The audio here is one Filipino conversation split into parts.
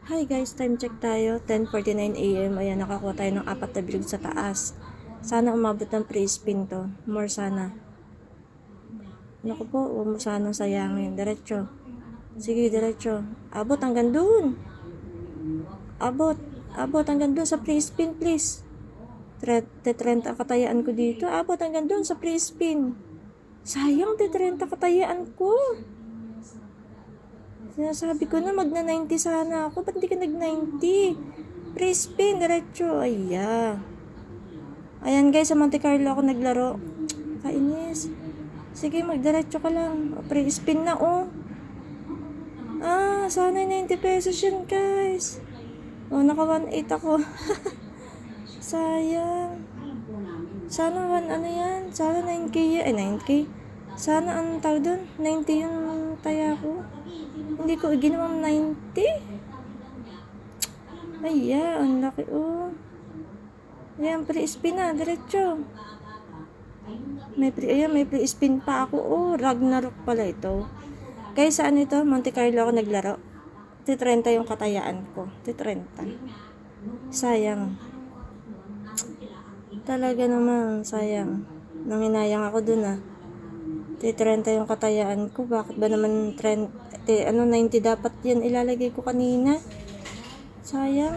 Hi guys, time check tayo, 10:49 AM. Ayan, nakakuha tayo ng 4 na bilog sa taas. Sana umabot ng pre-spin to. More sana. Naku po, huwag mo sana sayangin. Diretso. Sige, diretso. Abot hanggang dun. Abot hanggang dun sa pre-spin, please. 30 katayaan ko dito. Abot hanggang dun sa pre-spin. Sayang, 30 katayaan ko. Sinasabi ko na magna 90 sana ako. Ba't di ka nag 90? Pre-spin, diretso. Ayan guys, sa Monte Carlo ako naglaro. Kainis. Sige, magdiretso ka lang. Pre-spin na sana 90 pesos yun guys. Naka 1.8 ako. Sayang. Sana Sana 9K yan. 9K. Sana ang tawag doon? 90 yung taya ko. Hindi ko ginawang 90. Ang laki Ayan, pre-spin na, diretso. May pre-spin pa ako. Ragnarok pala ito. Guys, saan ito? Monte Carlo ako naglaro. 30 yung katayaan ko. 30. Sayang. Talaga naman, sayang. Nanginayang ako dun 30 yung katayaan ko. Bakit ba naman 90 dapat yan ilalagay ko kanina? Sayang.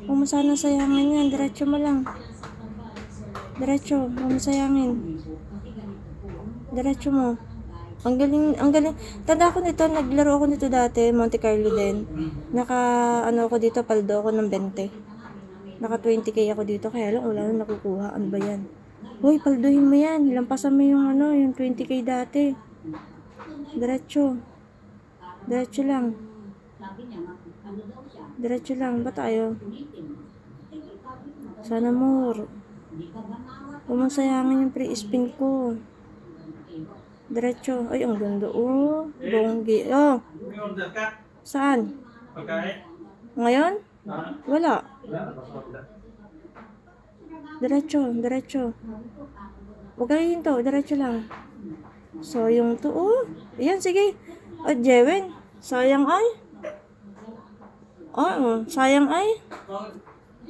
Huwag mo sana sayangin yan. Diretso mo lang. Diretso. Huwag mo sayangin. Diretso mo. Ang galing. Tanda ko nito, naglaro ako nito dati, Monte Carlo din. Ako dito, paldo ako ng 20. Naka 20k ako dito, kaya lang wala na nakukuha. Ano ba yan? Hoy, palduhin mo yan. Lampasan mo yung 20k dati. Diretso. Diretso lang. Diretso lang. Ba't tayo? Sana more. Huwag mong sayangin yung pre-spin ko. Diretso. Ay, ang ganda. Bonggi. Saan? Ngayon? Wala. Diretso. Huwag kayo hinto. Diretso lang. So, yung to. Ayan, sige. Jewin. Sayang ay. Sayang ay.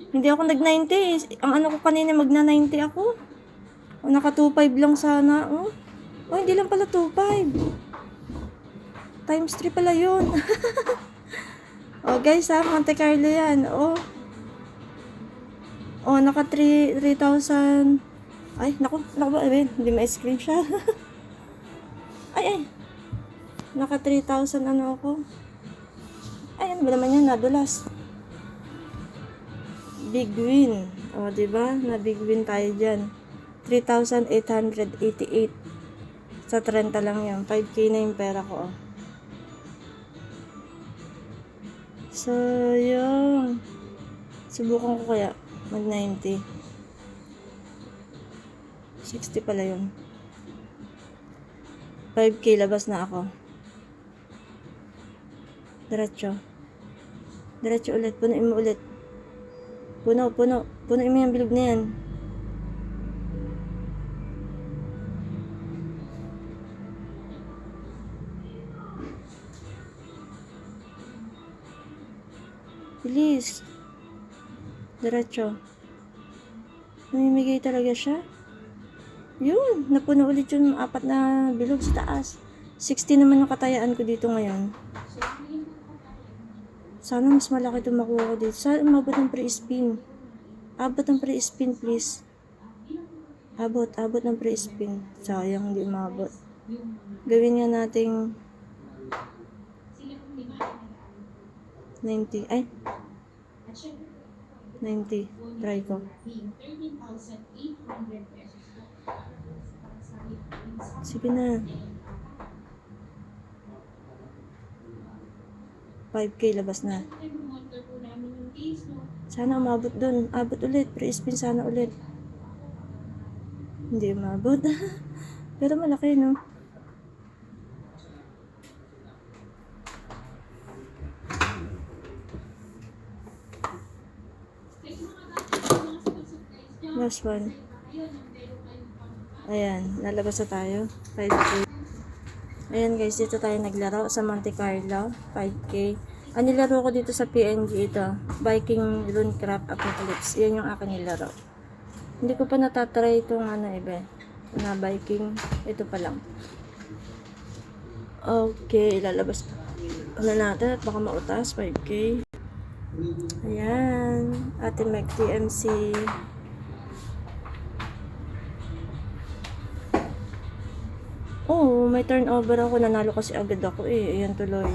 Hindi ako nag-90. Ang ano ko kanina, magna-90 ako. Naka 2.5 lang sana. Hindi lang pala 2.5. Times 3 pala yun. Guys Monte Carlo yan. Naka 3,000. Ay, naku ba? Hindi ma-screenshot. Naka 3,000 ano ako. Ano ba naman yan? Nadulas. Big win. Diba? Na big win tayo dyan. 3,888. Sa 30 lang yan. 5k na yung pera ko. So, yung subukan ko kaya mag 90. 60 pala yun. 5k labas na ako. Diretso ulit. Punuin mo ulit. Punuin mo yung bilog na yan. Bilis. Diretso. Namimigay talaga siya. Yun. Napuno ulit yung 4 na bilog sa taas. 60 naman yung katayaan ko dito ngayon. Sana mas malaki itong makuha ko dito. Sana umabot ng pre-spin. Abot ng pre-spin, please. Abot ng pre-spin. Sayang, hindi umabot. Gawin nga nating 90. 90. Try ko. Sige na. 5k labas na. Sana umabot dun. Abot ulit. Pre-spin sana ulit. Hindi umabot. Pero malaki, no? Last one. Ayan. Nalabas na tayo. 5k. Ayan guys, dito tayo naglaro sa Monte Carlo. 5k. Ang nilaro ko dito sa PNG ito, Viking Runecraft Apocalypse. Yan yung aking nilaro. Hindi ko pa natatry itong iba na Viking. Ito pa lang. Okay, ilalabas natin at baka mautas. 5K. Ayan. Ating Mac TMC. Oh, may turnover ako. Nanalo kasi agad ako Ayan tuloy.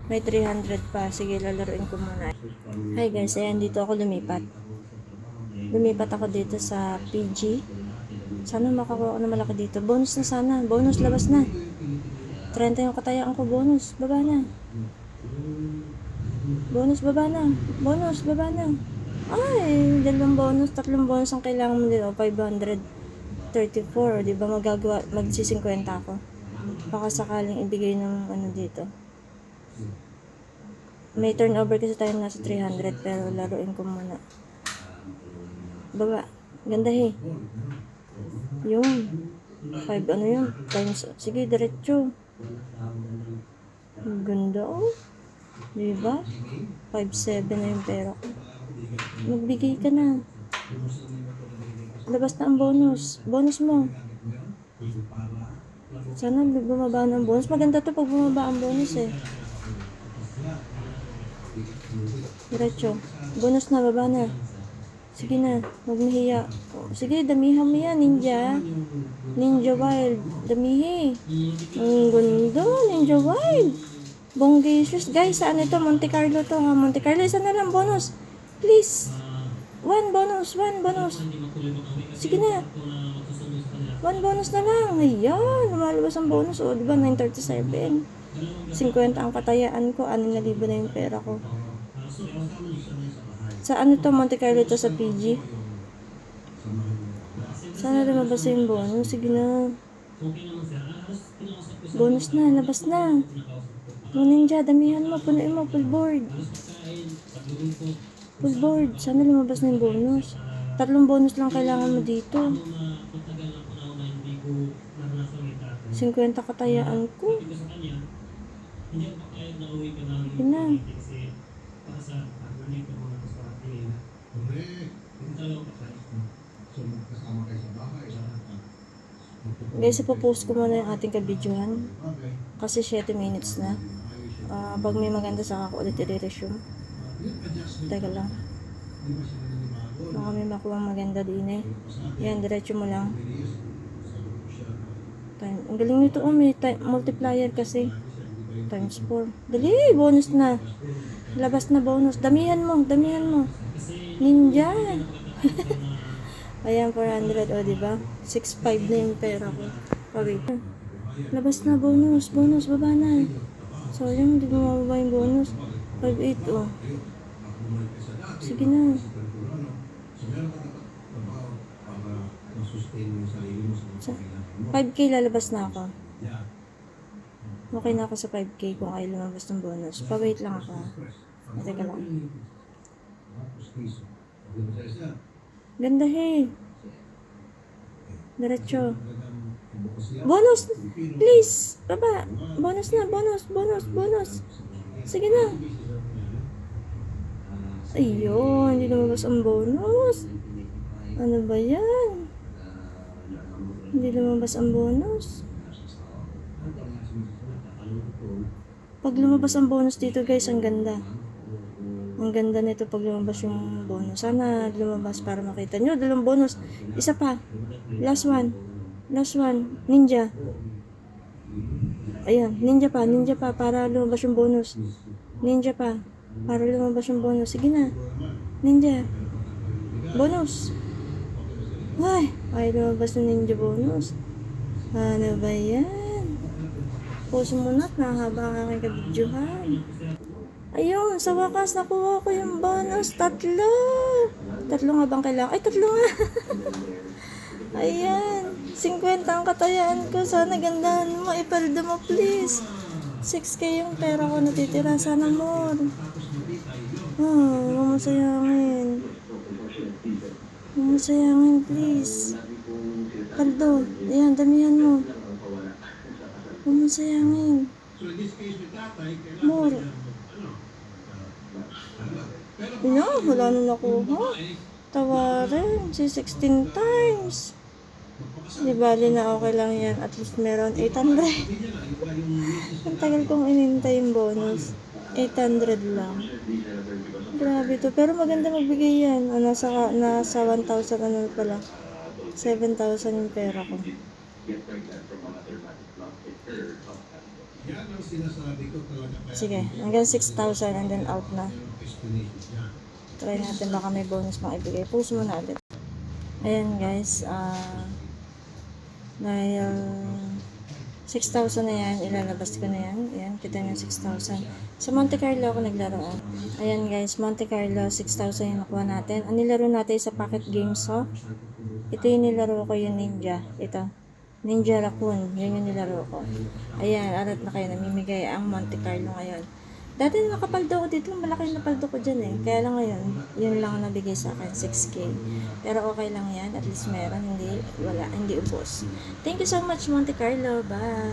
May 300 pa. Sige, lalaruin ko muna. Hi guys, ayan dito ako lumipat. Lumipat ako dito sa PG. Sana makakuha ako na malaki dito. Bonus na sana. Bonus, labas na. 30 yung katayaan ko. Bonus, baba na. Bonus, baba na. Bonus, baba na. Ay, 2 bonus, 3 bonus ang kailangan mo dito. 534. Diba magagawa, magsi-50 ako. Baka sakaling ibigay ng dito. May turnover kasi tayo nasa 300 pero laruin ko muna. Baba. Ganda Yun. 5 yun? Times. Sige, diretso. Ganda Diba? 5-7 na yung pera ko. Magbigay ka na. Labas na ang bonus. Bonus mo. Sana bumaba ng bonus. Maganda to pag bumaba ang bonus Diretso. Bonus na, baba na. Sige na, huwag mahiya. Sige, damihan mo yan, Ninja. Ninja Wild. Damihi. Ang ganda, Ninja Wild. Bongacious. Guys, saan ito? Monte Carlo to ha. Monte Carlo, isa na lang bonus. Please. 1 bonus, 1 bonus. Sige na. 1 bonus na lang. Ayan, lumalabas ang bonus. Diba, 937. 50 ang katayaan ko. 6,000 na yung pera ko. Sa to? Monte Carlo to sa PG. Sana lumabas yung bonus. Sige na. Bonus na. Labas na. Ninja, damihan mo. Punuin mo. Full board. Full board. Sana lumabas na yung bonus. 3 bonus lang kailangan mo dito. 50 katayaan ko. Sige na. Guys, ipopost ko muna yung ating kabidyohan kasi 7 minutes na. Pag may maganda saka ako ulit i-resume. Teka lang, baka may makuha maganda din yan, diretso mo lang. Ang galing nito may multiplier kasi times 4. Dali, bonus na. Labas na bonus. Damihan mo. Ninja. Ayan, 400. Diba? 6,500 na yung pera ko. Wait. Labas na bonus. Bonus, baba na. Sayang, hindi mo mababa yung bonus. 5,800. Sige na. 5K lalabas na ako. Okay na ako sa 5K kung ay lumabas ng bonus. Pa-wait lang ako. Teka lang. Ganda Diretso. Bonus! Please! Baba! Bonus na! Bonus! Sige na! Ayun! Hindi lumabas ang bonus. Ano ba yan? Hindi lumabas ang bonus. Pag lumabas ang bonus dito guys, ang ganda. Ang ganda nito pag lumabas yung bonus. Sana lumabas para makita nyo. 2 bonus. Isa pa. Last one. Ninja. Ayan. Ninja pa. Para lumabas yung bonus. Ninja pa. Para lumabas yung bonus. Sige na. Ninja. Bonus. Ay lumabas yung ninja bonus. Ano ba yan? Pause muna at nahaba ang aking kabidyohan. Ayun, sa wakas nakuha ko yung bonus. 3 nga bang kailangan? Ay, 3 nga. Ayan, 50 ang katayaan ko. Sana gandahan mo, ipaldo mo please. 6K yung pera ko natitira. Sana more. Mamasayangin please. Paldo, ayan, damihan mo. Mamasayangin. More. Wala na nakuha. Tawarin, si 16 times. Di bali na okay lang yan. At least meron 800. Ang tagal kong inintay yung bonus. 800 lang. Grabe to. Pero maganda magbigay yan. Nasa 1,000 ano pala. 7,000 yung pera ko. Sige, hanggang 6,000 and then out na. Try natin baka may bonus pang ibigay. Post mo na ulit. Ayan guys, dahil 6,000 na yan, ilalabas ko na yan. Ayan, kita nyo 6,000. Sa Monte Carlo ako naglaro. Ayan guys, Monte Carlo, 6,000 yung nakuha natin. Ang nilaro natin sa Pocket Games, oh. Ito yung nilaro ko, yung Ninja. Ito. Ninja Raccoon. Yun yung nilaro ko. Ayan, arat na kayo. Namimigay ang Monte Carlo ngayon. Dati nakapaldo ko dito. Malaki na paldo ko dyan eh. Kaya lang ngayon, yun lang ang nabigay sa akin. 6K. Pero okay lang yan. At least meron. Hindi ubos. Thank you so much, Monte Carlo. Bye!